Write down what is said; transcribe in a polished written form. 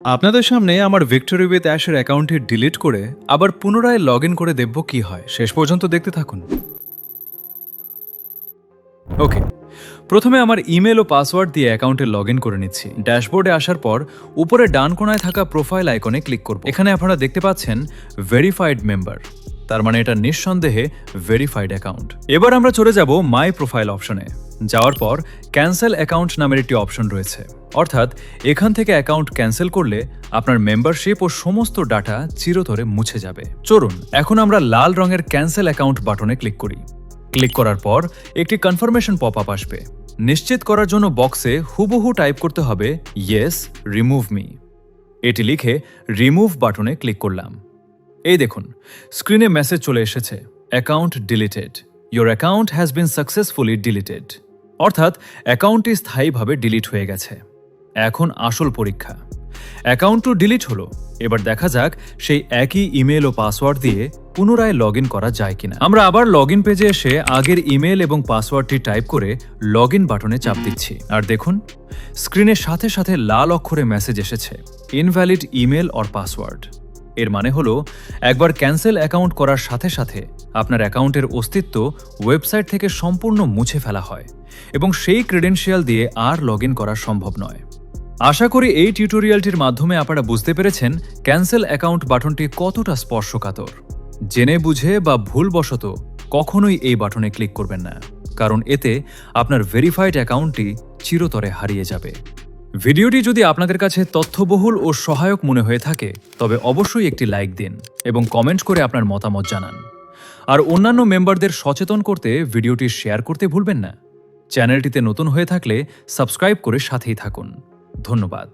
আপনাদের সামনে আমার ভিক্টোরি উইথ অ্যাশের অ্যাকাউন্টটি ডিলিট করে আবার পুনরায় লগ ইন করে দেখব কি হয়। শেষ পর্যন্ত দেখতে থাকুন। ওকে, প্রথমে আমার ইমেল ও পাসওয়ার্ড দিয়ে অ্যাকাউন্টে লগ ইন করে নিচ্ছি। ড্যাশবোর্ডে আসার পর উপরে ডান কোণায় থাকা প্রোফাইল আইকনে ক্লিক করব। এখানে আপনারা দেখতে পাচ্ছেন ভেরিফাইড মেম্বার, তার মানে এটা নিঃসন্দেহে ভেরিফাইড অ্যাকাউন্ট। এবার আমরা চলে যাব মাই প্রোফাইল অপশনে। যাওয়ার পর ক্যান্সেল অ্যাকাউন্ট নামের একটি অপশন রয়েছে, অর্থাৎ এখান থেকে অ্যাকাউন্ট ক্যান্সেল করলে আপনার মেম্বারশিপ ও সমস্ত ডাটা চিরতরে মুছে যাবে। চলুন এখন আমরা লাল রঙের ক্যান্সেল অ্যাকাউন্ট বাটনে ক্লিক করি। ক্লিক করার পর একটি কনফার্মেশন পপআপ আসবে। নিশ্চিত করার জন্য বক্সে হুবহু টাইপ করতে হবে ইয়েস রিমুভ মি। এটি লিখে রিমুভ বাটনে ক্লিক করলাম। এই দেখুন, স্ক্রিনে মেসেজ চলে এসেছে, account deleted, your account has been successfully deleted. অর্থাৎ অ্যাকাউন্টটি স্থায়ীভাবে ডিলিট হয়ে গেছে। এখন আসল পরীক্ষা। অ্যাকাউন্ট তো ডিলিট হলো, এবার দেখা যাক সেই একই ইমেল ও পাসওয়ার্ড দিয়ে পুনরায় লগ ইন করা যায় কিনা। আমরা আবার লগ ইন পেজে এসে আগের ইমেল এবং পাসওয়ার্ডটি টাইপ করে লগ ইন বাটনে চাপ দিচ্ছি। আর দেখুন, স্ক্রিনের সাথে সাথে লাল অক্ষরে মেসেজ এসেছে, ইনভ্যালিড ইমেল অর পাসওয়ার্ড। এর মানে হলো একবার ক্যান্সেল অ্যাকাউন্ট করার সাথে সাথে আপনার অ্যাকাউন্টের অস্তিত্ব ওয়েবসাইট থেকে সম্পূর্ণ মুছে ফেলা হয় এবং সেই ক্রেডেনশিয়াল দিয়ে আর লগ ইন করা সম্ভব নয়। আশা করি এই টিউটোরিয়ালটির মাধ্যমে আপনারা বুঝতে পেরেছেন ক্যান্সেল অ্যাকাউন্ট বাটনটি কতটা স্পর্শকাতর। জেনে বুঝে বা ভুলবশত কখনোই এই বাটনে ক্লিক করবেন না, কারণ এতে আপনার ভেরিফাইড অ্যাকাউন্টটি চিরতরে হারিয়ে যাবে। ভিডিওটি যদি আপনাদের কাছে তথ্যবহুল ও সহায়ক মনে হয়ে থাকে তবে অবশ্যই একটি লাইক দিন এবং কমেন্ট করে আপনার মতামত জানান। আর অন্যান্য মেম্বারদের সচেতন করতে ভিডিওটি শেয়ার করতে ভুলবেন না। চ্যানেলটিতে নতুন হয়ে থাকলে সাবস্ক্রাইব করে সাথেই থাকুন। ধন্যবাদ।